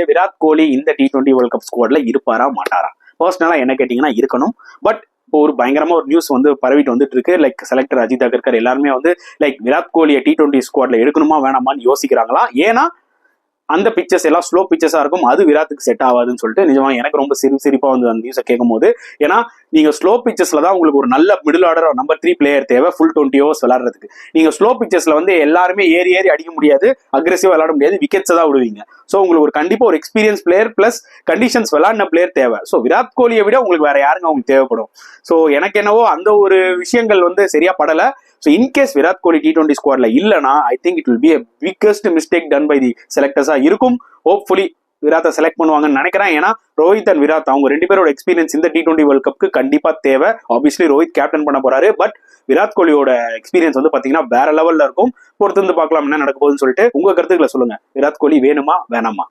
விராட் கோலி இந்த T20 world cup ஸ்குவாட்ல இருப்பாரா மாட்டாரா? பர்சனலா என்ன கேட்டீங்கன்னா இருக்கணும். பட் இப்போ ஒரு பயங்கரமா ஒரு நியூஸ் வந்து பரவிட்டு வந்துட்டு இருக்கு. லைக் செலக்டர் அஜித் அகர்கர் எல்லாருமே வந்து லைக் விராட் கோலியை T20 ஸ்குவாட்ல எடுக்கணுமா வேணாமான்னு யோசிக்கிறாங்களா. ஏன்னா அந்த பிக்சர்ஸ் எல்லாம் ஸ்லோ பிக்சர்ஸா இருக்கும், அது விராட்டுக்கு செட் ஆகாதுன்னு சொல்லிட்டு நிஜமா எனக்கு ரொம்ப சிரிப்பா வந்து அந்த நியூஸை கேட்கும் போது. ஏன்னா நீங்க ஸ்லோ பிக்சர்ஸ்ல தான் உங்களுக்கு ஒரு நல்ல மிடில் ஆர்டர் நம்பர் 3 பிளேயர் தேவை ஃபுல் 20 ஓவர்ஸ் விளையாடுறதுக்கு. நீங்க ஸ்லோ பிக்சர்ஸ்ல வந்து எல்லாருமே ஏறி அடிக்க முடியாது, அக்ரெசிவா விளையாட முடியாது, விக்கெட்ஸ் தான் விடுவீங்க. ஸோ உங்களுக்கு ஒரு கண்டிப்பா ஒரு எக்ஸ்பீரியன்ஸ் பிளேயர் பிளஸ் கண்டிஷன்ஸ் விளையாடின பிளேயர் தேவை. ஸோ விராட் கோலியை விட உங்களுக்கு வேற யாருங்க உங்களுக்கு தேவைப்படும்? ஸோ எனக்கு என்னவோ அந்த ஒரு விஷயங்கள் வந்து சரியா படல. So in case Virat Kohli T20 ஸ்குவாட்ல இல்லைனா I think it will be a biggest mistake done by the செலக்டர்ஸா இருக்கும். ஹோப்ஃபுல்லி விராட்டை செலக்ட் பண்ணுவாங்கன்னு நினைக்கிறேன். ஏன்னா ரோஹித் அண்ட் விராட் அவங்க 2 பேரோட எக்ஸ்பீரியன்ஸ் இந்த T20 வேர்ல்ட் கப்க்கு கண்டிப்பா தேவை. ஆப்வியஸ்லி ரோஹித் கேப்டன் பண்ண போறாரு, பட் விராட் கோலியோட எக்ஸ்பீரியன்ஸ் வந்து பாத்தீங்கன்னா வேற லெவல்ல இருக்கும். பொறுத்து வந்து பார்க்கலாம் என்ன நடக்க போகுதுன்னு சொல்லிட்டு. உங்க கருத்துக்களை சொல்லுங்க, விராட் கோலி வேணுமா வேணாமா?